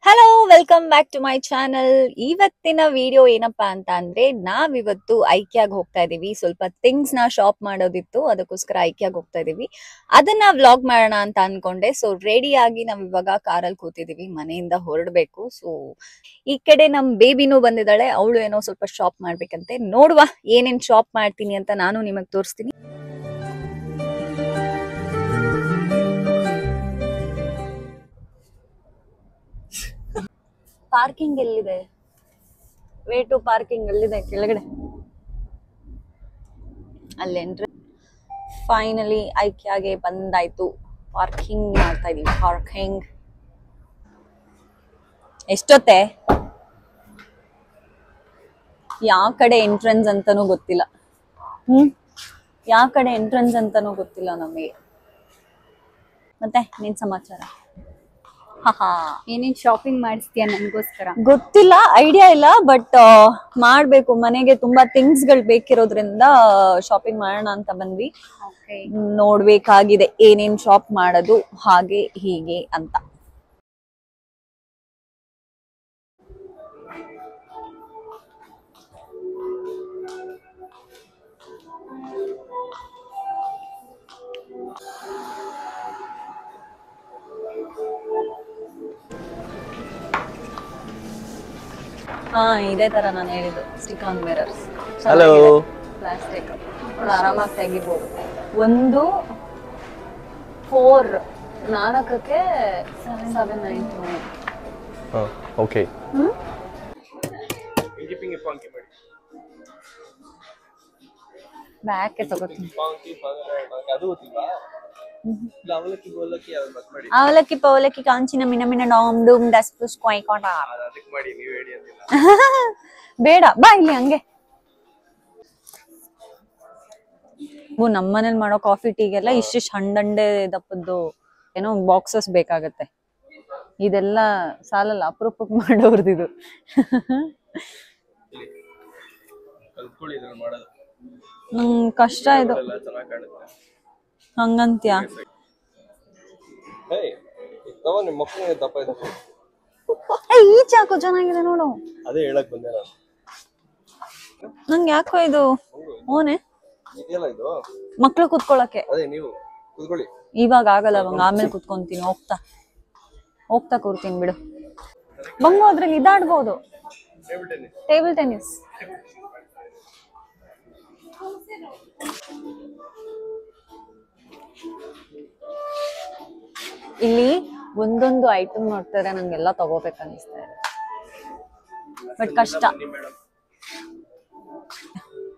Hello welcome back to my channel. ಇವತ್ತಿನ video ಏನಪ್ಪಾ ಅಂತ ಅಂದ್ರೆ ನಾವಿವತ್ತು ಐಕ್ಯಾಗ್ ಹೋಗ್ತಾ ಇದೀವಿ. ಸ್ವಲ್ಪ ಥಿಂಗ್ಸ್ ನ ಶಾಪ್ ಮಾಡೋದಿತ್ತು, ಅದಕ್ಕೋಸ್ಕರ ಐಕ್ಯಾಗ್ ಹೋಗ್ತಾ ಇದೀವಿ. ಅದನ್ನ ವ್ಲಾಗ್ ಮಾಡೋಣ ಅಂತ ಅನ್ಕೊಂಡೆ. ಸೊ ರೆಡಿ ಆಗಿ ನಾವ್ ಇವಾಗ ಕಾರಲ್ಲಿ ಕೂತಿದೀವಿ, ಮನೆಯಿಂದ ಹೊರಡ್ಬೇಕು. ಸೊ ಈ ಕಡೆ ನಮ್ ಬೇಬಿನೂ ಬಂದಿದ್ದಾಳೆ, ಅವಳು ಏನೋ ಸ್ವಲ್ಪ ಶಾಪ್ ಮಾಡ್ಬೇಕಂತೆ. ನೋಡುವ ಏನೇನ್ ಶಾಪ್ ಮಾಡ್ತೀನಿ ಅಂತ ನಾನು ನಿಮಗ್ ತೋರಿಸ್ತೀನಿ. ಪಾರ್ಕಿಂಗ್ ಎಲ್ಲಿದೆ? ವೇ ಟು ಪಾರ್ಕಿಂಗ್ ಅಲ್ಲಿದೆ ಕೆಳಗಡೆ, ಅಲ್ಲೇನ್ರಿ. ಫೈನಲಿ ಐಕ್ಯಾಗೆ ಬಂದಾಯ್ತು. ಪಾರ್ಕಿಂಗ್ ಮಾಡ್ತಾ ಇದೀವಿ. ಪಾರ್ಕಿಂಗ್ ಎಷ್ಟೊತ್ತೆ? ಯಾವ ಕಡೆ ಎಂಟ್ರೆನ್ಸ್ ಅಂತಾನೂ ಗೊತ್ತಿಲ್ಲ. ಯಾವ ಕಡೆ ಎಂಟ್ರೆನ್ಸ್ ಅಂತಾನೂ ಗೊತ್ತಿಲ್ಲ ನಮಗೆ. ಮತ್ತೆ ನೀನ್ ಸಮಾಚಾರ? ಏನೇನ್ ಶಾಪಿಂಗ್ ಮಾಡಿಸ್ತೀಯ ನನ್ಗೋಸ್ಕರ? ಗೊತ್ತಿಲ್ಲ, ಐಡಿಯಾ ಇಲ್ಲ, ಬಟ್ ಮಾಡ್ಬೇಕು. ಮನೆಗೆ ತುಂಬಾ ಥಿಂಗ್ಸ್ ಗಳು ಬೇಕಿರೋದ್ರಿಂದ ಶಾಪಿಂಗ್ ಮಾಡೋಣ ಅಂತ ಬಂದ್ವಿ. ನೋಡ್ಬೇಕಾಗಿದೆ ಏನೇನ್ ಶಾಪ್ ಮಾಡೋದು ಹಾಗೆ ಹೀಗೆ ಅಂತ. ಹಾ, ಇದೇ ತರ ನಾನು ಹೇಳಿದ್ದು, stick on mirrors. Hello. Plastic ಆರಾಮಾಗಿ ತೆಗಿಬಹುದು. ಒಂದು 4 4ಕ್ಕೆ 799. ಓಕೆ. ಬ್ಯಾಕೆ ತಗೋತೀನಿ. ಅವಲಕ್ಕಿ ಪವಲಕ್ಕಿ ಕಾಂಚಿನ ಮಿನ ಮಿನ ಡಾಮ್ ಡೂಮ್ ಡಸ್ ಪುಸ್ ಕೊಯ್ಕೊಂಡ. ಬೇಡ ಬಾ ಇಲ್ಲಿ ಹಂಗೆ. ನಮ್ಮನೇಲಿ ಮಾಡೋ ಕಾಫಿ ಟೀಗೆಲ್ಲ ಇಷ್ಟಿಷ್ಟು ಹಂಡಂಡೆ ದಪ್ಪದ್ದು ಏನೋ ಬಾಕ್ಸಸ್ ಬೇಕಾಗತ್ತೆ. ಇದೆಲ್ಲ ಸಾಲಲ್ಲ, ಅಪರೂಪಕ್ಕೆ ಮಾಡೋರ್ದಿದು. ನಂಗ್ ಕಷ್ಟ ಇದು. ಹಂಗಂತ್ಯ? ಈ ಚಾಕು ಚೆನ್ನಾಗಿದೆ ನೋಡು. ಅದೇ ಹೇಳಕ್ ಬಂದೆ ನಾನು. ನಂಗೆ ಯಾಕೋ ಇದು ಓನೆ ಮಕ್ಳು ಕುತ್ಕೊಳಕ್ಕೆ. ಅದೇ ನೀವು ಕೂತ್ಕೊಳ್ಳಿ. ಇವಾಗ ಆಗಲ್ಲ ಬಂಗ, ಆಮೇಲೆ ಕುತ್ಕೊಂತೀನಿ. ಹೋಗ್ತಾ ಕೂರ್ತೀನಿ ಬಿಡು. ಬಂಗು ಅದ್ರಲ್ಲಿ ಇದಾಡ್ಬೋದು. Table tennis. ಇಲ್ಲಿ ಒಂದೊಂದು ಐಟಮ್ ನೋಡ್ತಾರೆ, ನಂಗೆಲ್ಲ ತಗೋಬೇಕನ್ನಿಸ್ತಾ ಇದೆ, ಬಟ್ ಕಷ್ಟ.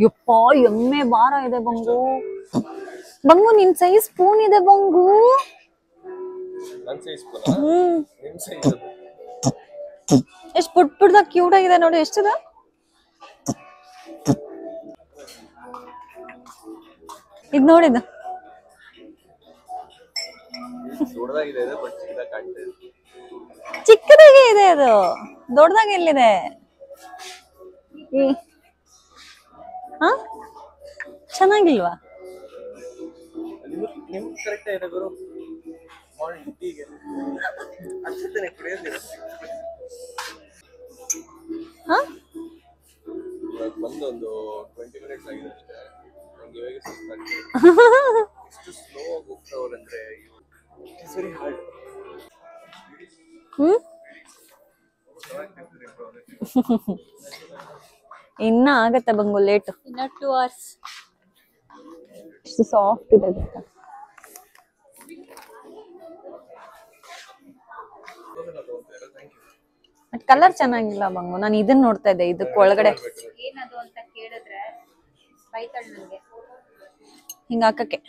ಯಪ್ಪ, ಎಮ್ಮೆ ಭಾರ ಇದೆ ಬಂಗು. ಬಂಗು ನಿನ್ ಸೈಜ್ ಸ್ಪೂನ್ ಇದೆ ಬಂಗು. ಎಷ್ಟ್ ಪುಟ್ ಪುಟ್ದಾಗ ಕ್ಯೂಟ್ ಆಗಿದೆ ನೋಡಿ. ಎಷ್ಟದ? ಇದ್ ನೋಡಿದ ಚಿಕ್ಕದಾಗೆ ಇದೆ, ಅದು ದೊಡ್ಡದಾಗ ಎಲ್ಲಿದೆ? ಹ, ಚೆನ್ನಾಗಿಲ್ವಾ? ಇನ್ನ ಆಗತ್ತೆ ಬಂಗು, ಲೇಟ್. ಇನ್ನ 2 hours. ಸಾಫ್ಟ್ ಇದೆ. ಕಲರ್ ಚೆನ್ನಾಗಿಲ್ಲ ಬಂಗು. ನಾನು ಇದನ್ನ ನೋಡ್ತಾ ಇದ್ದೆ, ಇದಕ್ಕೆ ಒಳಗಡೆ ಏನದು ಅಂತ ಕೇಳಿದ್ರೆ ಬೈತಾಳೆ ನನಗೆ. ಹಿಂಗ ಹಾಕಕ್ಕೆ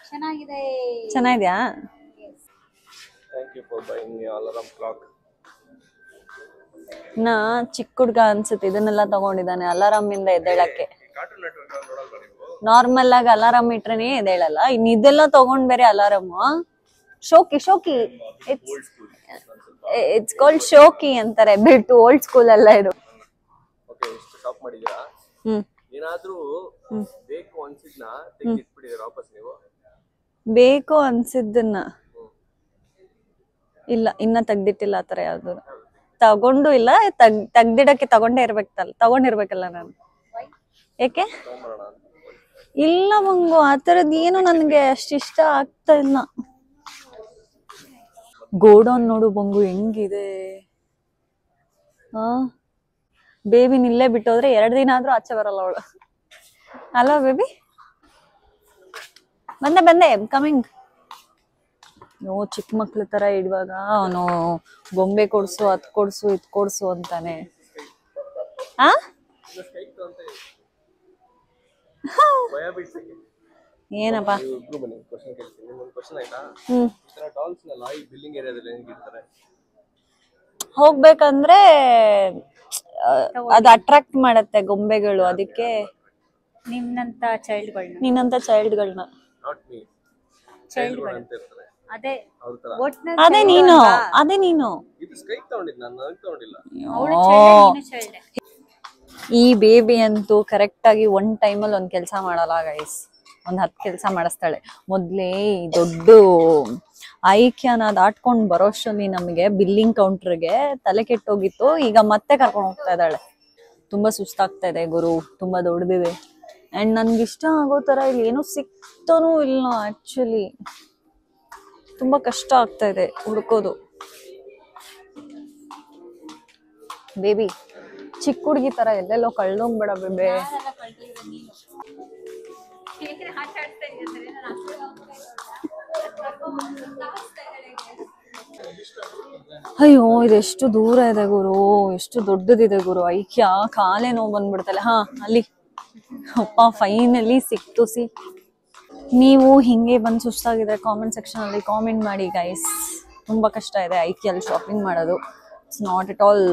ಚೆನ್ನಾಗಿದೆ. ಚೆನ್ನಾಗಿದ್ಯಾ? ನಾ ಚಿಕ್ಕ ಹುಡ್ಗ ಅನ್ಸುತ್ತೆ, ಇದನ್ನೆಲ್ಲ ತಗೊಂಡಿದ್ದಾನೆ ಅಲಾರಾಮ್ ಇಂದ ಎದ್ದೇಳಕ್ಕೆ. ನಾರ್ಮಲ್ ಆಗಿ ಅಲಾರಾಮ್ ಇಟ್ರೇನೆ ಎದ್ದೇಳಲ್ಲ, ಇನ್ ಇದೆಲ್ಲ ತಗೊಂಡ್ ಬೇರೆ ಅಲಾರಾಮ್. ಶೋಕಿ ಇಟ್ಸ್ ಕಾಲ್ಡ್ ಶೋಕಿ ಅಂತಾರೆ, ಬಿಟ್ಟು ಓಲ್ಡ್ ಸ್ಕೂಲ್ ಅಲ್ಲ ಇದು. ಬೇಕು ಅನ್ಸಿದ್ದನ್ನ ಇಲ್ಲ ಇನ್ನ ತೆಗ್ದಿಟ್ಟಿಲ್ಲ ಆ ಥರ ಯಾವ್ದು ತಗೊಂಡು ಇಲ್ಲ ತೆಗ್ದಿಡಕ್ಕೆ ತಗೊಂಡಿರ್ಬೇಕಲ್ಲ ನಾನು. ಯಾಕೆ ಇಲ್ಲ ಮಂಗು ಆ ಥರದ್ದು ಏನು ನನ್ಗೆ ಅಷ್ಟಿಷ್ಟ ಆಗ್ತಾ ಇಲ್ಲ. ಗೋಡೌನ್ ನೋಡು ಬಂಗು ಹೆಂಗಿದೆ. ಬೇಬಿನ ಇಲ್ಲೇ ಬಿಟ್ಟೋದ್ರೆ 2 ದಿನ ಆದ್ರೂ ಆಚೆ ಬರಲ್ಲ ಅವಳು. ಅಲ್ವಾ ಬೇಬಿ? ಬಂದೆ ಕಮಿಂಗ್. ಚಿಕ್ಕ ಮಕ್ಳ ತರ ಇಡುವಾಗ ಅವನು ಗೊಂಬೆ ಕೊಡ್ಸು ಅದ್ ಕೊಡ್ಸು ಇದ್ ಕೊಡ್ಸು ಅಂತಾನೆ. ಏನಪ್ಪ ಹೋಗ್ಬೇಕಂದ್ರೆ ಅದು ಅಟ್ರಾಕ್ಟ್ ಮಾಡತ್ತೆ ಗೊಂಬೆಗಳು, ಅದಕ್ಕೆ ನಿನ್ನಂತ ಚೈಲ್ಡ್ಗಳನ್ನ ಅದೇ ನೀನು ಈ ಬೇಬಿ ಅಂತೂ ಕರೆಕ್ಟ್ ಆಗಿ ಒಂದ್ ಟೈಮಲ್ಲಿ ಒಂದ್ ಕೆಲ್ಸ ಮಾಡಲ್ಲ ಗೈಸ್, ಒಂದ್ 10 ಕೆಲ್ಸ ಮಾಡಿಸ್ತಾಳೆ. ಮೊದ್ಲೇ ದೊಡ್ಡ ಐಕ್ಯನ ದಾಟ್ಕೊಂಡ್ ಬರೋಷ್ಟರಲ್ಲಿ ನಮ್ಗೆ ಬಿಲ್ಲಿಂಗ್ ಕೌಂಟರ್ಗೆ ತಲೆ ಕೆಟ್ಟೋಗಿತ್ತು. ಈಗ ಮತ್ತೆ ಕರ್ಕೊಂಡು ಹೋಗ್ತಾ ಇದ್ದಾಳೆ. ತುಂಬಾ ಸುಸ್ತಾಗ್ತಾ ಇದೆ ಗುರು, ತುಂಬಾ ದೊಡ್ಡದಿದೆ. ಅಂಡ್ ನನ್ಗಿಷ್ಟ ಆಗೋ ತರ ಇಲ್ಲಿ ಏನೂ ಸಿಕ್ತಾನೂ ಇಲ್ಲ. ಆಕ್ಚುಲಿ ತುಂಬಾ ಕಷ್ಟ ಆಗ್ತಾ ಇದೆ ಹುಡ್ಕೋದು. ಬೇಬಿ ಚಿಕ್ಕ ಹುಡುಗಿ ತರ ಎಲ್ಲೆಲ್ಲೋ ಕಳ್ದೋಗ್ಬೇಡ ಬೇಬೆ. ಅಯ್ಯೋ ಇದೆಷ್ಟು ದೂರ ಇದೆ ಗುರು, ಎಷ್ಟು ದೊಡ್ಡದಿದೆ ಗುರು. ಐಕ್ಯ ಕಾಲೇ ನೋವು ಬಂದ್ಬಿಡ್ತಲ್ಲ. ಅಲ್ಲಿ ಅಪ್ಪ ಫೈನಲಿ ಸಿಕ್ತು. ನೀವು ಹಿಂಗೆ ಬಂದು ಸುಸ್ತಾಗಿದ್ರೆ ಕಾಮೆಂಟ್ ಸೆಕ್ಷನ್ ಅಲ್ಲಿ ಕಾಮೆಂಟ್ ಮಾಡಿ ಗೈಸ್. ತುಂಬಾ ಕಷ್ಟ ಇದೆ ಐಕ್ಯಲ್ಲಿ ಶಾಪಿಂಗ್ ಮಾಡೋದು. It's not at all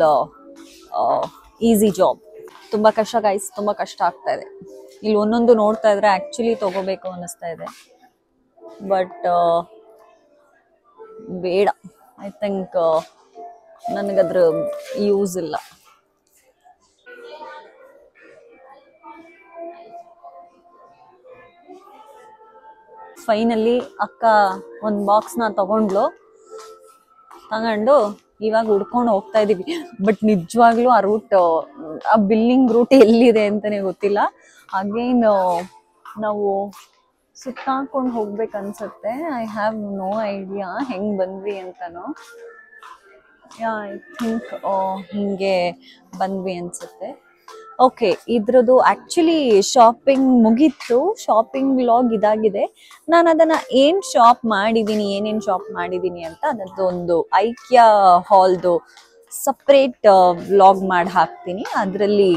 easy job. ತುಂಬಾ ಕಷ್ಟ ಗೈಸ್, ತುಂಬಾ ಕಷ್ಟ ಆಗ್ತಾ ಇದೆ. ಇಲ್ಲಿ ಒಂದೊಂದು ನೋಡ್ತಾ ಇದ್ರೆ ಆಕ್ಚುಲಿ ತಗೋಬೇಕು ಅನ್ನಿಸ್ತಾ ಇದೆ, ಬಟ್ ಬೇಡ. ಐ ಥಿಂಕ್ ನನಗದ್ರ ಯೂಸ್ ಇಲ್ಲ. ಫೈನಲಿ ಅಕ್ಕ ಒಂದು ಬಾಕ್ಸ್ನ ತಗೊಂಡು ಇವಾಗ ಹುಡ್ಕೊಂಡು ಹೋಗ್ತಾ ಇದೀವಿ. ಬಟ್ ನಿಜವಾಗ್ಲೂ ಆ ಬಿಲ್ಲಿಂಗ್ ರೂಟ್ ಎಲ್ಲಿದೆ ಅಂತಾನೆ ಗೊತ್ತಿಲ್ಲ. ಅಗೇನ್ ನಾವು ಸುತ್ತಾಕೊಂಡು ಹೋಗ್ಬೇಕನ್ಸತ್ತೆ. ಐ ಹ್ಯಾವ್ ನೋ ಐಡಿಯಾ ಹೆಂಗ್ ಬಂದ್ವಿ ಅಂತಾನು. ಐ ಥಿಂಕ್ ಹಿಂಗೆ ಬಂದ್ವಿ ಅನ್ಸುತ್ತೆ. ಓಕೆ, ಇದ್ರದ್ದು ಆಕ್ಚುಲಿ ಶಾಪಿಂಗ್ ಮುಗೀತು. ಶಾಪಿಂಗ್ ವ್ಲಾಗ್ ಇದಾಗಿದೆ. ನಾನು ಅದನ್ನ ಏನೇನ್ ಶಾಪ್ ಮಾಡಿದೀನಿ ಅಂತ ಅದರದ್ದು ಒಂದು ಐಕ್ಯ ಹಾಲ್ದು ಸಪ್ರೇಟ್ ವ್ಲಾಗ್ ಮಾಡಿ ಹಾಕ್ತೀನಿ. ಅದರಲ್ಲಿ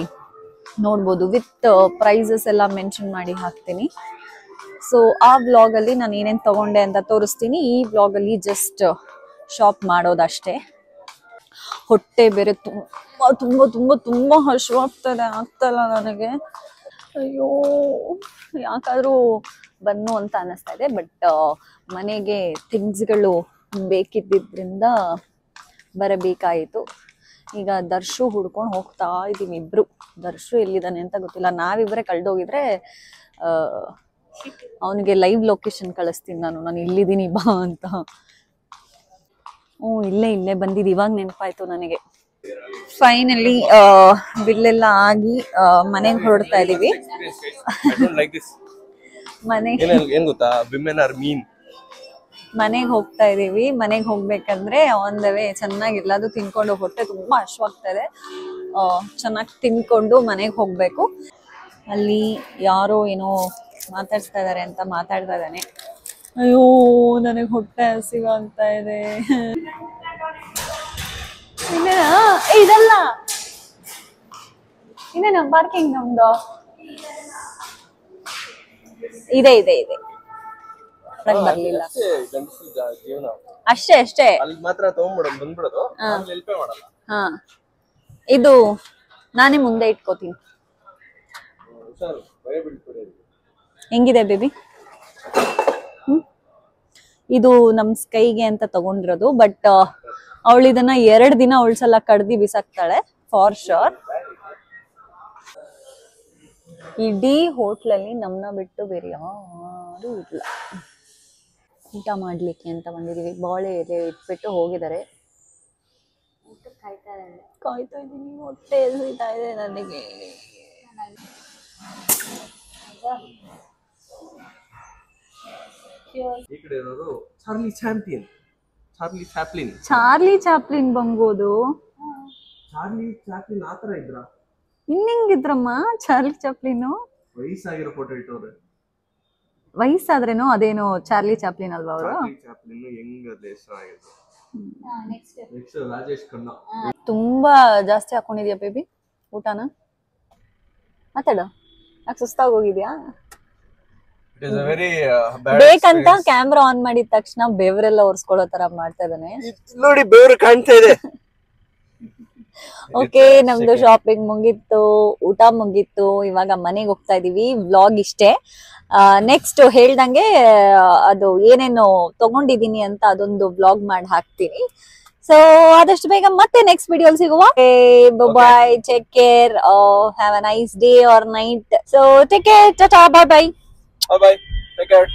ನೋಡ್ಬೋದು, ವಿತ್ ಪ್ರೈಸಸ್ ಎಲ್ಲ ಮೆನ್ಷನ್ ಮಾಡಿ ಹಾಕ್ತೀನಿ. ಸೊ ಆ ವ್ಲಾಗಲ್ಲಿ ನಾನು ಏನೇನು ತಗೊಂಡೆ ಅಂತ ತೋರಿಸ್ತೀನಿ. ಈ ವ್ಲಾಗಲ್ಲಿ ಜಸ್ಟ್ ಶಾಪ್ ಮಾಡೋದಷ್ಟೇ. ಹೊಟ್ಟೆ ಬೇರೆ ತುಂಬಾ ತುಂಬಾ ತುಂಬಾ ತುಂಬಾ ಹಸಿವಾಗ್ತದೆ, ಆಗ್ತಲ್ಲ ನನಗೆ. ಅಯ್ಯೋ ಯಾಕಾದ್ರೂ ಬನ್ನು ಅಂತ ಅನ್ನಿಸ್ತಾ ಇದೆ. ಬಟ್ ಮನೆಗೆ ಥಿಂಗ್ಸ್ಗಳು ಬೇಕಿದ್ದಿದ್ರಿಂದ ಬರಬೇಕಾಯಿತು. ಈಗ ದರ್ಶು ಹುಡ್ಕೊಂಡು ಹೋಗ್ತಾ ಇದ್ದೀವಿ ಇಬ್ರು. ದರ್ಶು ಎಲ್ಲಿದ್ದಾನೆ ಅಂತ ಗೊತ್ತಿಲ್ಲ. ನಾವಿಬ್ಬರೇ ಕಳ್ದೋಗಿದ್ರೆ ಅವನಿಗೆ ಲೈವ್ ಲೊಕೇಶನ್ ಕಳಿಸ್ತೀನಿ ನಾನು ಇಲ್ಲಿದ್ದೀನಿ ಬಾ ಅಂತ. ಇಲ್ಲೇ ಬಂದಿದ್ದು ಇವಾಗ ನೆನಪಾಯ್ತು ನನಗೆ. ಫೈನಲಿ ಬಿಲ್ಲೆಲ್ಲ ಆಗಿ ಮನೆಗೆ ಹೊರಡ್ತಾ ಇದೀವಿ. ಮನೆಗೆ ಹೋಗ್ತಾ ಇದೀವಿ. ಮನೆಗೆ ಹೋಗ್ಬೇಕಂದ್ರೆ ಆನ್ ದ ವೇ ಚೆನ್ನಾಗಿ ಎಲ್ಲಾದ್ರೂ ತಿನ್ಕೊಂಡು, ಹೊಟ್ಟೆ ತುಂಬಾ ಹಸಿವಾಗ್ತಾ ಇದೆ, ಚೆನ್ನಾಗಿ ತಿನ್ಕೊಂಡು ಮನೆಗೆ ಹೋಗ್ಬೇಕು. ಅಲ್ಲಿ ಯಾರೋ ಏನೋ ಮಾತಾಡ್ಸ್ತಾ ಇದಾರೆ ಅಂತ ಮಾತಾಡ್ತಾ ಇದ್ದಾನೆ. ಅಯ್ಯೋ ನನಗೆ ಹೊಟ್ಟೆ ಹಸಿವಾಗ್ತಾ ಇದೆ. ಇದಲ್ಲ ಇನ್ನೇನು ಪಾರ್ಕಿಂಗ್ ನಮ್ದು ಇದೆ ಬರ್ಲಿಲ್ಲ ಅಷ್ಟೇ. ಇದು ನಾನೇ ಮುಂದೆ ಇಟ್ಕೋತೀನಿ. ಹೆಂಗಿದೆ ಬೇಬಿ? ಇದು ನಮ್ ಸ್ಕೈಗೆ ಅಂತ ತಗೊಂಡಿರೋದು. ಬಟ್ ಅವಳು ಇದನ್ನ 2 ದಿನ ಉಳ್ಸಲ್ಲ, ಕಡ್ದಿ ಬಿಸಾಕ್ತಾಳೆ ಫಾರ್ ಶೋರ್. ಇಡೀ ಹೋಟ್ಲಲ್ಲಿ ನಮ್ನ ಬಿಟ್ಟು ಬೇರೆ ಯಾರು ಇಲ್ಲ. ಊಟ ಮಾಡ್ಲಿಕ್ಕೆ ಅಂತ ಬಂದಿದೀವಿ. ಬಾಳೆ ಎಲೆ ಇಟ್ಬಿಟ್ಟು ಹೋಗಿದ್ದಾರೆ. ಊಟಕ್ಕೆ ಕಾಯ್ತಾ ಇದ್ದಾರೆ. ಕಾಯ್ತಾ ಇದ್ದೀನಿ, ಹೊಟ್ಟೆ ಹಸಿತಾ ಇದೆ ನನಗೆ. ಈ ಕಡೆ ಇರೋದು Charlie champion, Charlie Chaplin. Charlie Chaplin ಬಂಗೋದು. ಚಾರ್ಲಿ ಚಾಪ್ಲಿನ್ ಆತರ ಇದ್ರ? ಇನ್ನಿಂಗಿದ್ರಮ್ಮ ಚಾರ್ಲಿ ಚಾಪ್ಲಿನ್? ವಯಸ್ಸಾಗಿರೋ ಫೋಟೋ ಇಟ್ಟವ್ರೆ. ವಯಸ್ಸಾದ್ರೇನು ಅದೇನು ಚಾರ್ಲಿ ಚಾಪ್ಲಿನ್ ಅಲ್ವಾ ಅವರು? ಚಾರ್ಲಿ ಚಾಪ್ಲಿನ್ ಹೆಂಗ್ ಹೆಸರಾಗಿತ್ತು. ನೆಕ್ಸ್ಟ್ ರಾಜೇಶ್ ಖನ್ನಾ. ತುಂಬಾ ಜಾಸ್ತಿ ಹಾಕೊಂಡಿದ್ಯಾ ಬೇಬಿ ಊಟನ? ಮಾತಾಡು. ಯಾಕೆ ಸುಸ್ತಾಗಿ ಹೋಗಿದ್ಯಾ? It is a very bad ಬೇಕಂತ experience. ಕ್ಯಾಮ್ರಾ ಆನ್ ಮಾಡಿದ ತಕ್ಷಣ ಬೆವರೆಲ್ಲ ಒರ್ಸ್ಕೊಳ್ಳೋ ತರ ಮಾಡ್ತಾ ಇದ್ದಾನೆ. ನೋಡಿ ಬೆವರು ಕಾಣ್ತಾ ಇದೆ. ಓಕೆ, ನಮ್ದು ಶಾಪಿಂಗ್ ಮುಗೀತು, ಊಟ ಮುಗೀತು, ಇವಾಗ ಮನೆಗೆ ಹೋಗ್ತಾ ಇದೀವಿ. ವ್ಲಾಗ್ ಇಷ್ಟೇ. ನೆಕ್ಸ್ಟ್ ಹೇಳ್ದಂಗೆ ಅದು ಏನೇನು ತಗೊಂಡಿದೀನಿ ಅಂತ ಅದೊಂದು ವ್ಲಾಗ್ ಮಾಡಿ ಹಾಕ್ತೀನಿ. ಸೊ ಆದಷ್ಟು ಬೇಗ ಮತ್ತೆ ನೆಕ್ಸ್ಟ್ ವಿಡಿಯೋ ಸಿಗುವ. Bye, take care, have a nice day or night. So take care, tata, bye bye. Bye bye. Take care.